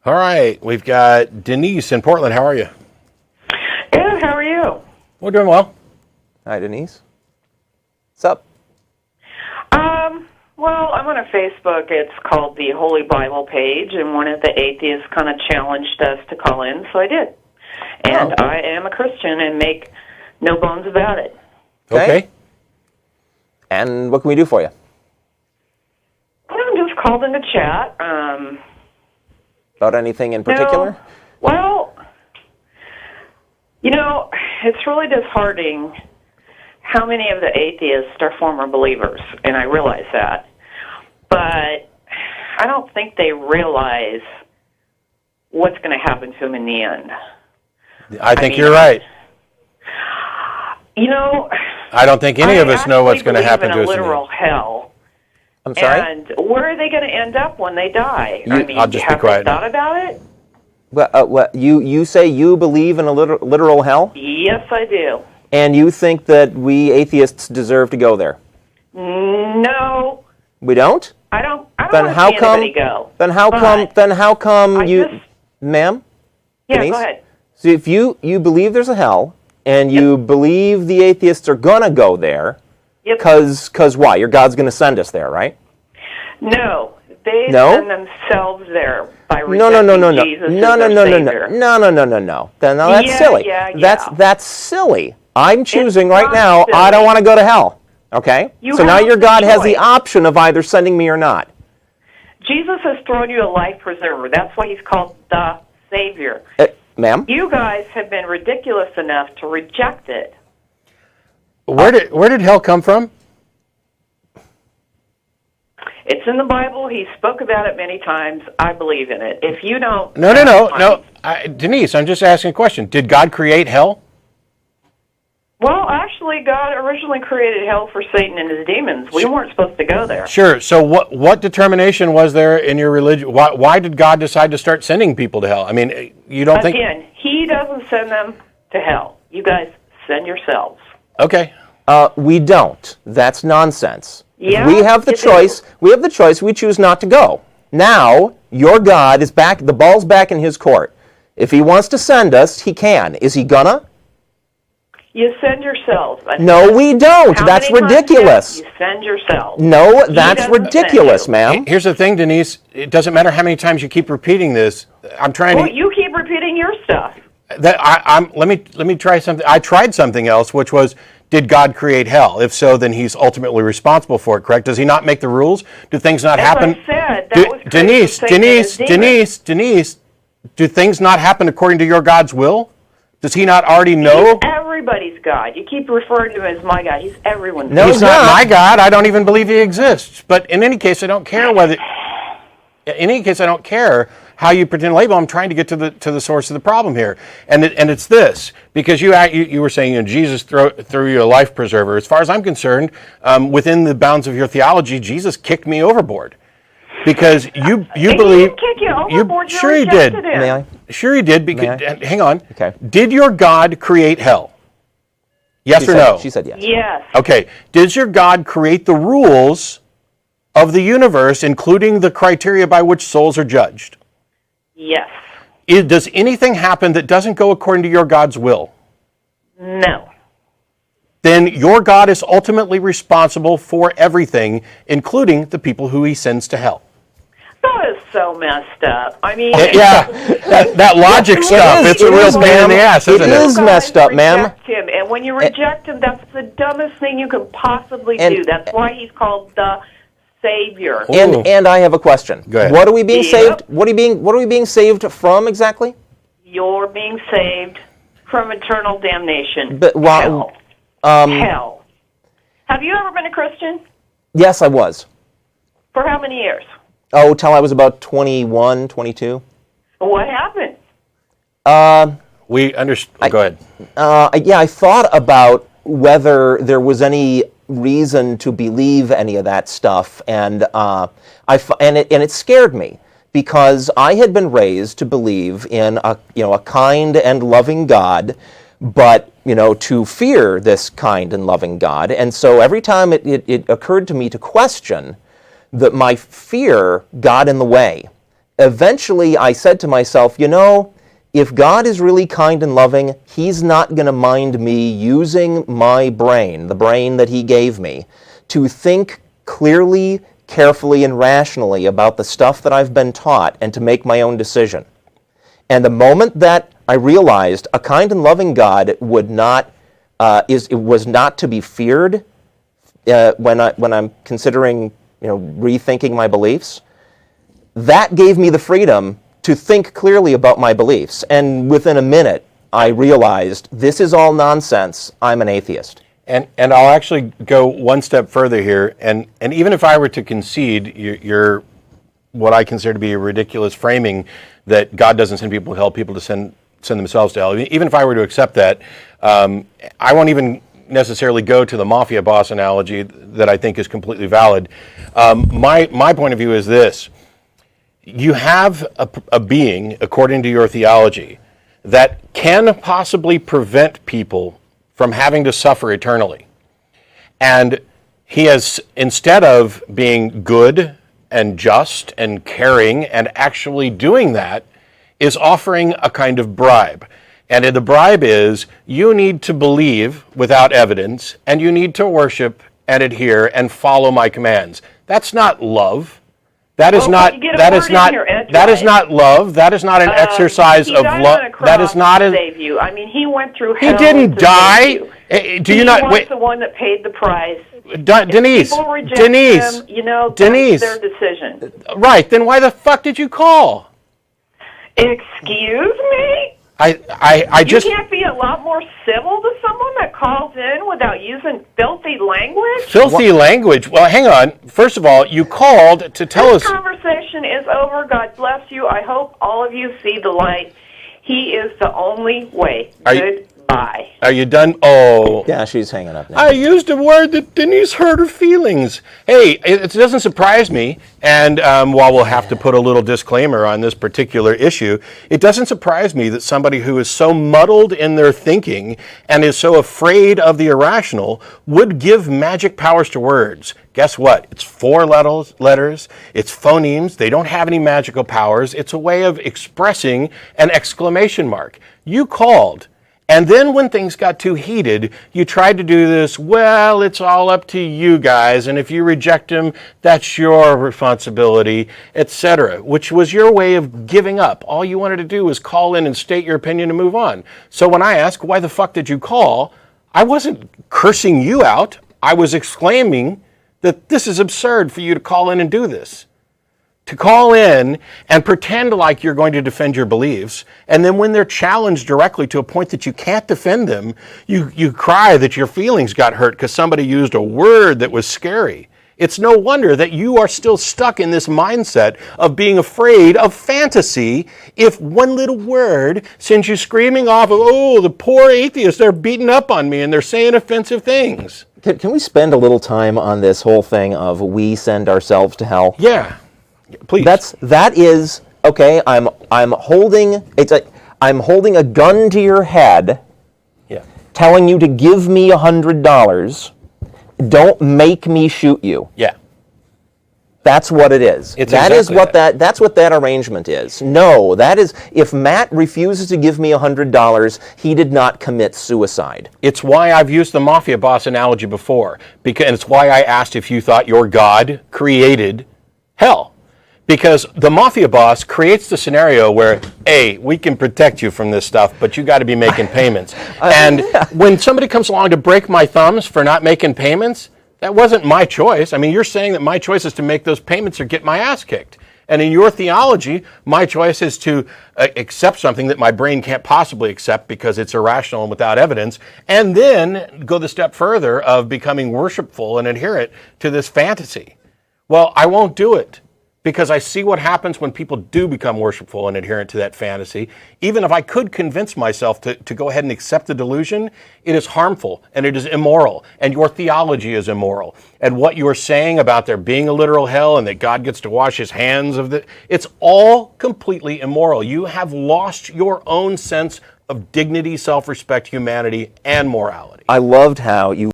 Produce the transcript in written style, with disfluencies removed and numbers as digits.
All right, we've got Denise in Portland. How are you? Good, how are you? We're doing well. Hi, Denise. What's up? Well, I'm on a Facebook. It's called the Holy Bible page, and one of the atheists kind of challenged us to call in, so I did. And I am a Christian and make no bones about it. Okay. And what can we do for you? I'm just called in to chat. About anything in particular? No, well, it's really disheartening how many of the atheists are former believers, and I realize that. But I don't think they realize what's going to happen to them in the end. I think you're right. I don't think any of us know what's going to happen to us. In a literal hell. I'm sorry? And where are they going to end up when they die? I'll just be quiet. Have they thought about it? Well, you say you believe in a literal hell? Yes, I do. And you think that we atheists deserve to go there? No. We don't? I don't Then want how to see come? anybody go. Then how come you, ma'am? Yeah, Denise? go ahead. So if you believe there's a hell, and you believe the atheists are gonna go there, cause why? Your God's gonna send us there, right? No, they send themselves there by rejecting Jesus as their Savior. No. Then that's silly. Yeah. That's silly. I'm choosing right now. Silly. I don't want to go to hell. Okay. So now your God has the choice. option of either sending me or not. Jesus has thrown you a life preserver. That's why he's called the Savior. Ma'am? You guys have been ridiculous enough to reject it. Where did hell come from? It's in the Bible. He spoke about it many times. I believe in it. If you don't... No. Denise, I'm just asking a question. Did God create hell? Well, actually, God originally created hell for Satan and his demons. We weren't supposed to go there. Sure. So what determination was there in your religion? Why did God decide to start sending people to hell? I mean, you don't think... Again, he doesn't send them to hell. You guys send yourselves. Okay. We don't. That's nonsense. Yeah, we have the choice. do. We have the choice. We choose not to go. Now, your God is back. The ball's back in his court. If he wants to send us, he can. Is he gonna? You send yourselves. No, we don't. How That's many times ridiculous. You send yourselves. No, that's doesn't ridiculous, send you. ma'am. Here's the thing, Denise. It doesn't matter how many times you keep repeating this. I'm trying Well, to... you keep repeating your stuff. Let me try something. I tried something else, which was, did God create hell? If so, then he's ultimately responsible for it, correct? Does he not make the rules? Do things not happen? As I said, that was Denise, do things not happen according to your God's will? Does he not already know? He's everybody's God. You keep referring to him as my God. He's everyone's No, God. He's not my God. I don't even believe he exists. But in any case, I don't care whether... In any case, I don't care how you pretend to label. I'm trying to get to the source of the problem here, and it's this, because you were saying Jesus threw you a life preserver. As far as I'm concerned, within the bounds of your theology, Jesus kicked me overboard, because you believe. He didn't kick you overboard. Sure he rejected did. him. May I? Sure he did. Because hang on. Okay. Did your God create hell? Yes or no? She said yes. Yes. Okay. Does your God create the rules of the universe, including the criteria by which souls are judged? Yes. Does anything happen that doesn't go according to your God's will? No. Then your God is ultimately responsible for everything, including the people who he sends to hell. That is so messed up. I mean... Yeah, that logic stuff, it's a real pain in the ass, isn't it? It is messed up, ma'am. Reject him, and when you reject him, that's the dumbest thing you can possibly do. That's why he's called the Savior. And I have a question. Go ahead. What are we being saved? What are we being saved from exactly? You're being saved from eternal damnation. But hell. Hell. Have you ever been a Christian? Yes, I was. For how many years? Oh, till I was about 21, 22. What happened? We understand. Go ahead. Yeah, I thought about whether there was any reason to believe any of that stuff, and it scared me, because I had been raised to believe in a kind and loving God, but to fear this kind and loving God. And so every time it occurred to me to question, that my fear got in the way. eventually I said to myself, if God is really kind and loving, he's not going to mind me using my brain, the brain that he gave me, to think clearly, carefully, and rationally about the stuff that I've been taught and to make my own decision. And the moment that I realized a kind and loving God was not to be feared when I'm considering, rethinking my beliefs, that gave me the freedom to think clearly about my beliefs. And within a minute, I realized this is all nonsense. I'm an atheist. And I'll actually go one step further here. And even if I were to concede your what I consider to be a ridiculous framing that God doesn't send people to hell, people to send themselves to hell. Even if I were to accept that, I won't even necessarily go to the mafia boss analogy that I think is completely valid. My point of view is this. You have a being, according to your theology, that can possibly prevent people from having to suffer eternally. And he has, instead of being good and just and caring and actually doing that, is offering a kind of bribe. And the bribe is, you need to believe without evidence, and you need to worship and adhere and follow my commands. That's not love. That is not love. That is not an exercise of love. That is not a save you. I mean, he went through hell. He didn't die. Do you not? Wait. The one that paid the price. Denise. People reject Denise. him, Denise. That's their decision. Right. Then why the fuck did you call? Excuse me? I just. You can't be a lot more civil to someone that calls in without using filthy language? Filthy language? Well, hang on. First of all, you called to tell us. This conversation is over. God bless you. I hope all of you see the light. He is the only way. Goodbye. Are you done? Oh. Yeah, she's hanging up now. I used a word that Denise hurt her feelings. Hey, it doesn't surprise me, and while we'll have to put a little disclaimer on this particular issue, it doesn't surprise me that somebody who is so muddled in their thinking and is so afraid of the irrational would give magic powers to words. Guess what? It's 4 letters, it's phonemes, they don't have any magical powers, it's a way of expressing an exclamation mark. You called. And then when things got too heated, you tried to do this, well, it's all up to you guys, and if you reject him, that's your responsibility, etc., which was your way of giving up. All you wanted to do was call in and state your opinion and move on. So when I ask, why the fuck did you call, I wasn't cursing you out. I was exclaiming that this is absurd for you to call in and do this. To call in and pretend like you're going to defend your beliefs, and then when they're challenged directly to a point that you can't defend them, you cry that your feelings got hurt because somebody used a word that was scary. It's no wonder that you are still stuck in this mindset of being afraid of fantasy if one little word sends you screaming off of, oh, the poor atheists, they're beating up on me and they're saying offensive things. Can we spend a little time on this whole thing of we send ourselves to hell? Yeah. Please. That is okay. I'm holding a gun to your head, telling you to give me $100. Don't make me shoot you. Yeah. That's what it is. That's what that arrangement is. No, that is, if Matt refuses to give me $100, he did not commit suicide. It's why I've used the mafia boss analogy before, because it's why I asked if you thought your God created hell. Because the mafia boss creates the scenario where, A, we can protect you from this stuff, but you got to be making payments. And when somebody comes along to break my thumbs for not making payments, that wasn't my choice. I mean, you're saying that my choice is to make those payments or get my ass kicked. And in your theology, my choice is to accept something that my brain can't possibly accept because it's irrational and without evidence, and then go the step further of becoming worshipful and adherent to this fantasy. Well, I won't do it. Because I see what happens when people do become worshipful and adherent to that fantasy. Even if I could convince myself to go ahead and accept the delusion, it is harmful and it is immoral. And your theology is immoral. And what you're saying about there being a literal hell and that God gets to wash his hands of it, it's all completely immoral. You have lost your own sense of dignity, self-respect, humanity, and morality. I loved how you